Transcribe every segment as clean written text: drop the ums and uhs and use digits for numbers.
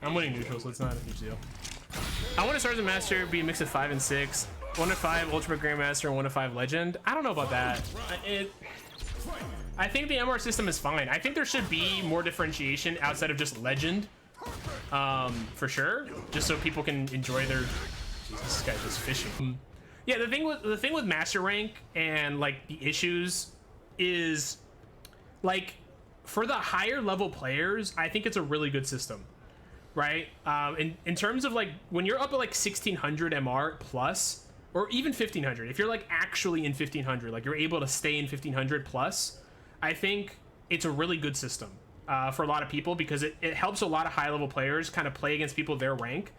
I'm winning neutral, so it's not a huge deal. I want to start as a master, be a mix of 5 and 6. 1 to 5 ultimate grandmaster and 1 to 5 legend. I don't know about that. I think the MR system is fine. I think there should be more differentiation outside of just legend, for sure, just so people can enjoy their. Jesus, this guy's just fishing. Yeah, the thing with master rank and like the issues is like for the higher level players, I think it's a really good system, right? In terms of like when you're up at like 1600 MR plus, or even 1500, if you're like actually in 1500, like you're able to stay in 1500 plus, I think it's a really good system for a lot of people because it helps a lot of high level players kind of play against people their rank.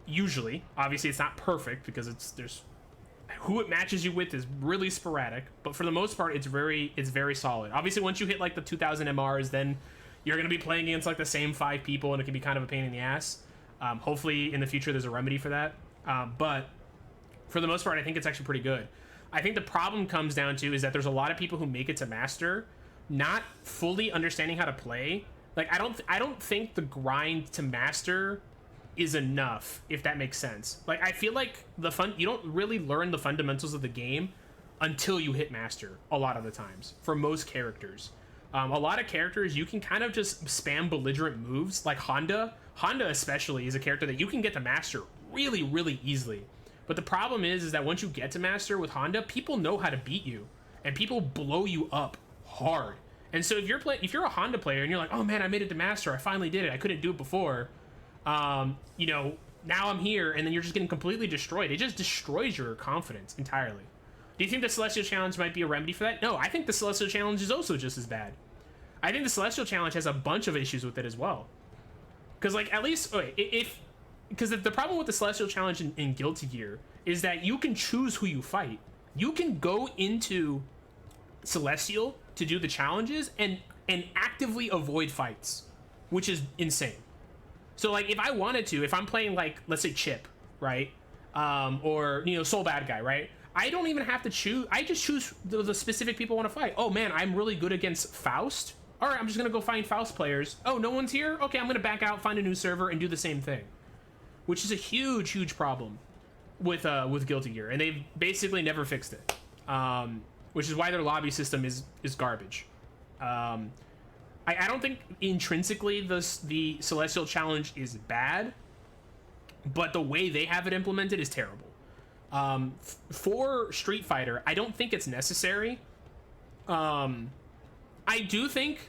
Usually, obviously it's not perfect because there's who it matches you with is really sporadic, but for the most part it's very solid. Obviously once you hit like the 2000 MRs, then you're going to be playing against like the same 5 people and it can be kind of a pain in the ass. Hopefully in the future there's a remedy for that, but for the most part I think it's actually pretty good. I think the problem comes down to is that there's a lot of people who make it to master not fully understanding how to play. Like I don't think the grind to master is enough, if that makes sense. Like I feel like you don't really learn the fundamentals of the game until you hit master a lot of the times for most characters. A lot of characters you can kind of just spam belligerent moves, like Honda especially is a character that you can get to master really easily. But the problem is that once you get to master with Honda, people know how to beat you and people blow you up hard. And so if you're a Honda player and you're like, oh man, I made it to master, I finally did it, I couldn't do it before, you know, now I'm here, and then you're just getting completely destroyed. It just destroys your confidence entirely. Do you think the Celestial Challenge might be a remedy for that? No, I think the Celestial Challenge is also just as bad. I think the Celestial Challenge has a bunch of issues with it as well. Because, like, at least, because the problem with the Celestial Challenge in Guilty Gear is that you can choose who you fight. You can go into Celestial to do the challenges and actively avoid fights, which is insane. So like if I wanted to, if I'm playing like, let's say Chip, right? Or, you know, Soul Bad Guy, right? I don't even have to choose. I just choose the specific people I want to fight. Oh man, I'm really good against Faust. All right, I'm just going to go find Faust players. Oh, no one's here? Okay, I'm going to back out, find a new server and do the same thing. Which is a huge problem with Guilty Gear. And they've basically never fixed it. Which is why their lobby system is garbage. I don't think intrinsically the Celestial Challenge is bad, but the way they have it implemented is terrible. For Street Fighter, I don't think it's necessary. I do think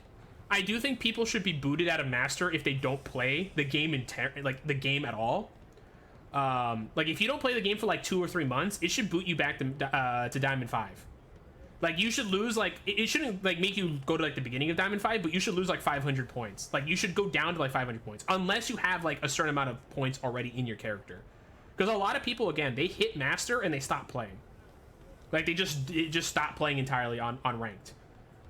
people should be booted out of Master if they don't play the game the game at all. Like if you don't play the game for like 2 or 3 months, it should boot you back to Diamond 5. Like you should lose, like it shouldn't like make you go to like the beginning of Diamond 5, but you should lose like 500 points. Like you should go down to like 500 points unless you have like a certain amount of points already in your character. Because a lot of people, again, they hit master and they stop playing. Like they just stop playing entirely on ranked.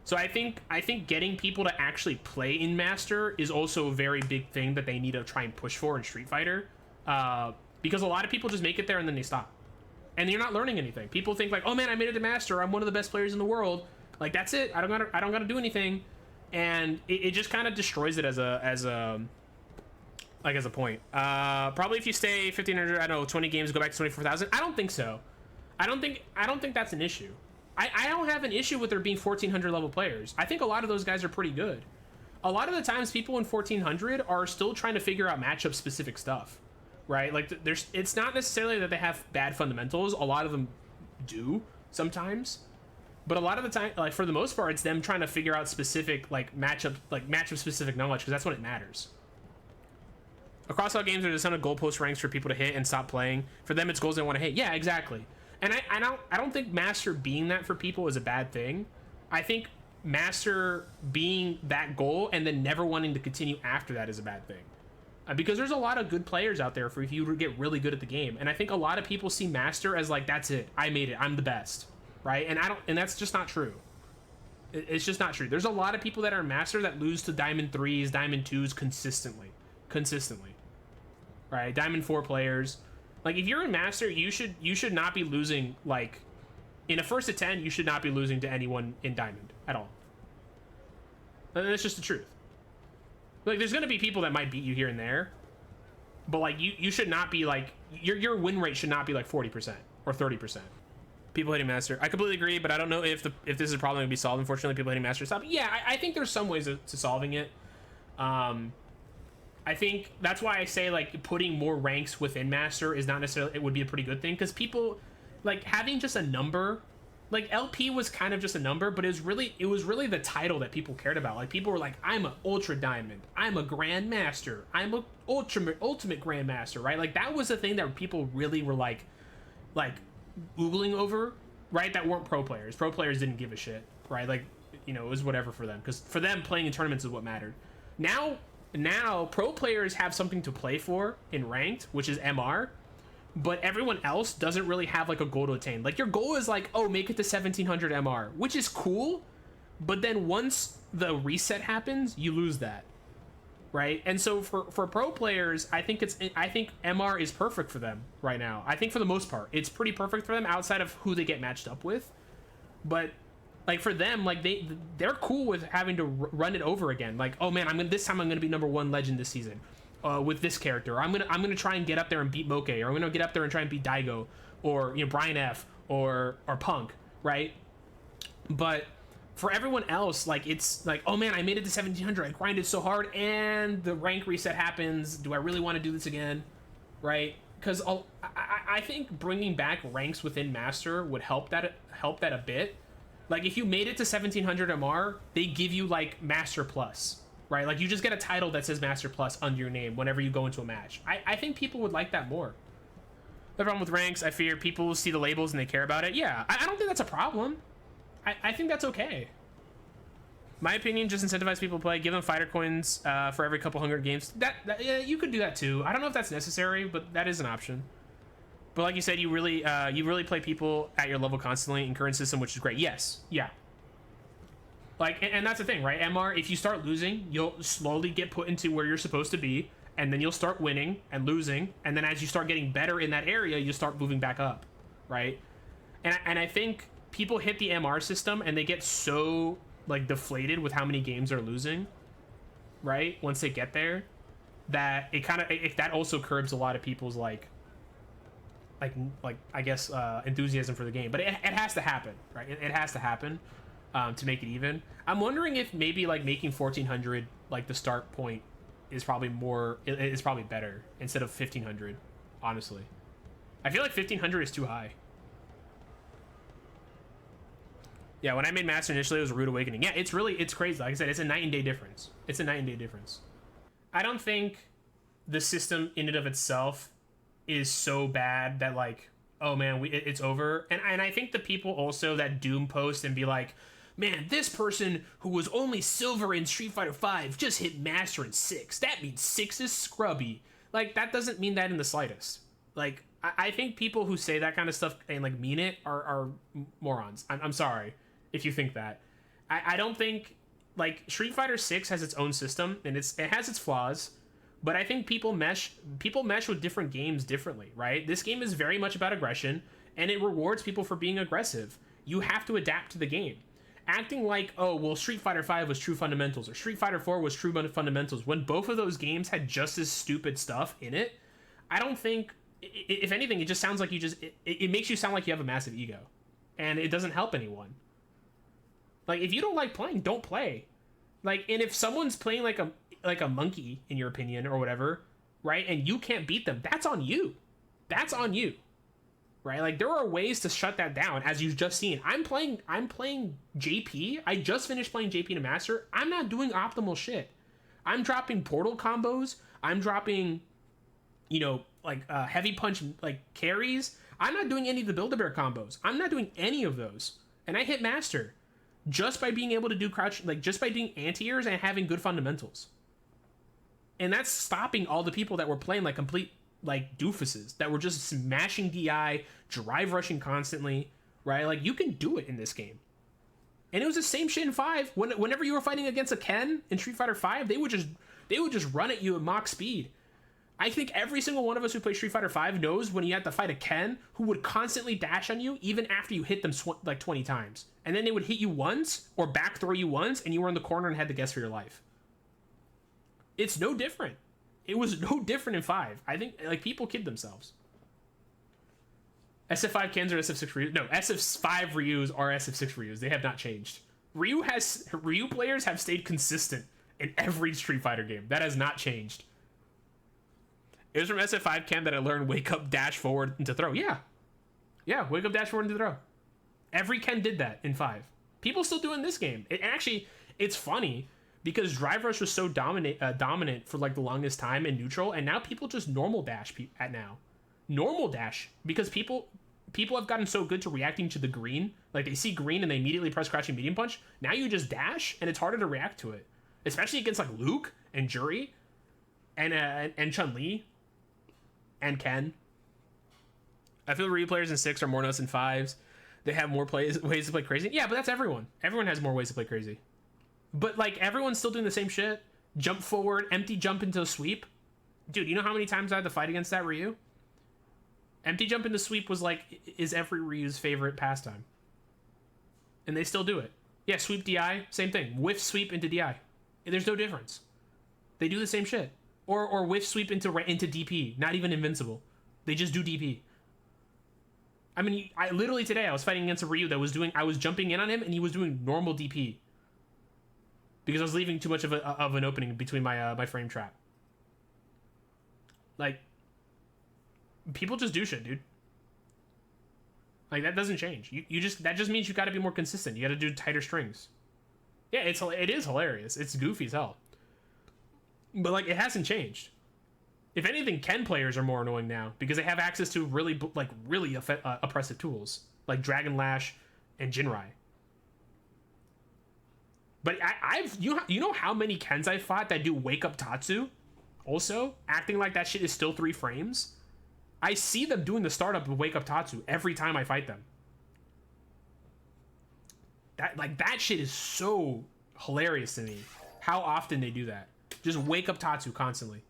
So I think getting people to actually play in master is also a very big thing that they need to try and push for in Street Fighter. Because a lot of people just make it there and then they stop. And you're not learning anything. People think like, oh man, I made it to master, I'm one of the best players in the world. Like that's it. I don't gotta do anything. And it just kind of destroys it as a point. Probably if you stay 1500, I don't know, 20 games, go back to 24,000. I don't think so. I don't think that's an issue. I don't have an issue with there being 1400 level players. I think a lot of those guys are pretty good. A lot of the times people in 1400 are still trying to figure out matchup specific stuff. Right, like it's not necessarily that they have bad fundamentals. A lot of them do sometimes, but a lot of the time, like for the most part, it's them trying to figure out specific matchup specific knowledge, because that's when it matters. Across all games, there's a ton of goalpost ranks for people to hit and stop playing. For them, it's goals they want to hit. Yeah, exactly. And I don't think master being that for people is a bad thing. I think master being that goal and then never wanting to continue after that is a bad thing. Because there's a lot of good players out there for if you get really good at the game. And I think a lot of people see master as like, that's it, I made it, I'm the best, right? And that's just not true. It's just not true. There's a lot of people that are master that lose to Diamond 3s, Diamond 2s consistently, right? Diamond 4 players. Like if you're in master, you should not be losing, like in a first to 10, you should not be losing to anyone in Diamond at all. And that's just the truth. Like, there's going to be people that might beat you here and there, but like you should not be like your win rate should not be like 40% or 30%. People hitting master, I completely agree, but I don't know if this is a problem to be solved. Unfortunately, people hitting master stop. Yeah, I think there's some ways to solving it. I think that's why I say like putting more ranks within master is not necessarily, it would be a pretty good thing, because people like having just a number, like LP was kind of just a number, but it was really the title that people cared about. Like people were like, I'm an ultra diamond, I'm a grandmaster, I'm a ultimate grandmaster, right? Like that was the thing that people really were like googling over, right? That weren't pro players. Pro players didn't give a shit, right? Like, you know, it was whatever for them, because for them playing in tournaments is what mattered. Now pro players have something to play for in ranked, which is MR, but everyone else doesn't really have like a goal to attain. Like your goal is like, oh, make it to 1700 MR, which is cool, but then once the reset happens, you lose that, right? And so for pro players, I think MR is perfect for them right now. I think for the most part it's pretty perfect for them, outside of who they get matched up with. But like for them, like they're cool with having to run it over again. Like, oh man, this time I'm gonna be #1 legend this season with this character. I'm gonna try and get up there and beat Moke, or I'm gonna get up there and try and beat Daigo, or you know, Brian F, or Punk, right? But for everyone else, like it's like, oh man, I made it to 1700, I grinded so hard, and the rank reset happens. Do I really want to do this again, right? Because I think bringing back ranks within master would help that a bit. Like if you made it to 1700 MR, they give you like Master Plus, right? Like you just get a title that says Master Plus under your name whenever you go into a match. I think people would like that more. The problem with ranks, I fear people see the labels and they care about it. Yeah, I don't think that's a problem. I think that's okay. My opinion, just incentivize people to play. Give them fighter coins for every couple hundred games. Yeah, you could do that too. I don't know if that's necessary, but that is an option. But like you said, you really play people at your level constantly in current system, which is great. Yes, yeah. Like, and that's the thing, right? MR, if you start losing, you'll slowly get put into where you're supposed to be, and then you'll start winning and losing, and then as you start getting better in that area, you start moving back up, right? And I think people hit the MR system and they get so like deflated with how many games they're losing, right? Once they get there, that that also curbs a lot of people's like I guess enthusiasm for the game. But it has to happen, right? It has to happen to make it even. I'm wondering if maybe like making 1400 like the start point is probably is probably better instead of 1500. Honestly, I feel like 1500 is too high. Yeah, when I made master initially, it was a rude awakening. Yeah, it's crazy. Like I said, it's a night and day difference. It's a night and day difference. I don't think the system in and of itself is so bad that like, oh man, it's over. And I think the people also that doom post and be like, man, this person who was only silver in Street Fighter 5 just hit master in 6. That means 6 is scrubby. Like that doesn't mean that in the slightest. Like I think people who say that kind of stuff and like mean it are morons. I'm sorry if you think that. I don't think like Street Fighter 6 has its own system and it has its flaws. But I think people mesh with different games differently, right? This game is very much about aggression, and it rewards people for being aggressive. You have to adapt to the game. Acting like, oh, well, Street Fighter 5 was true fundamentals, or Street Fighter 4 was true fundamentals, when both of those games had just as stupid stuff in it, I don't think, if anything, it just sounds like it makes you sound like you have a massive ego. And it doesn't help anyone. Like, if you don't like playing, don't play. Like, and if someone's playing like a monkey in your opinion or whatever, right, and you can't beat them, that's on you. That's on you, right? Like there are ways to shut that down, as you've just seen. I'm playing JP. I just finished playing JP to master. I'm not doing optimal shit. I'm dropping portal combos. I'm dropping, you know, like heavy punch like carries. I'm not doing any of the Build-A-Bear combos. I'm not doing any of those, and I hit master just by being able to do crouch, like just by doing anti-airs and having good fundamentals. And that's stopping all the people that were playing like complete like doofuses, that were just smashing DI, drive rushing constantly, right? Like you can do it in this game. And it was the same shit in 5. Whenever you were fighting against a Ken in Street Fighter 5, they would just run at you at Mach speed. I think every single one of us who plays Street Fighter 5 knows when you had to fight a Ken who would constantly dash on you even after you hit them like 20 times. And then they would hit you once or back throw you once and you were in the corner and had to guess for your life. It's no different. It was no different in 5. I think like people kid themselves. SF5 cans are SF6 Ryus. No, SF5 Ryus are SF6 Ryus. They have not changed. Ryu players have stayed consistent in every Street Fighter game. That has not changed. It was from SF5 Cam that I learned wake up, dash forward, and to throw. Yeah. Yeah, wake up, dash forward, and to throw. Every Ken did that in 5. People still do it in this game. Actually, it's funny because Drive Rush was so dominant for like the longest time in neutral, and now people just normal dash at now. Normal dash, because people have gotten so good to reacting to the green. Like they see green and they immediately press crouching medium punch. Now you just dash and it's harder to react to it, especially against like Luke and Juri and Chun-Li and Ken. I feel Ryu players in 6 are more nuts than 5s. They have more ways to play crazy. Yeah, but that's everyone. Everyone has more ways to play crazy. But like everyone's still doing the same shit. Jump forward, empty jump into a sweep. Dude, you know how many times I had to fight against that Ryu? Empty jump into sweep was like, is every Ryu's favorite pastime. And they still do it. Yeah, sweep DI, same thing. Whiff sweep into DI. There's no difference. They do the same shit. Or whiff sweep into DP. Not even invincible. They just do DP. I mean, I literally today I was fighting against a Ryu that was I was jumping in on him and he was doing normal DP. Because I was leaving too much of an opening between my frame trap. Like, people just do shit, dude. Like, that doesn't change. That just means you gotta be more consistent. You gotta do tighter strings. Yeah, it is hilarious. It's goofy as hell. But, like, it hasn't changed. If anything, Ken players are more annoying now because they have access to really oppressive tools like Dragon Lash and Jinrai. But you know how many Kens I fought that do wake up Tatsu also acting like that shit is still 3 frames? I see them doing the startup of wake up Tatsu every time I fight them. That shit is so hilarious to me. How often they do that. Just wake up Tatsu constantly.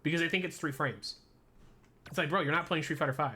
Because they think it's 3 frames. It's like, bro, you're not playing Street Fighter 5.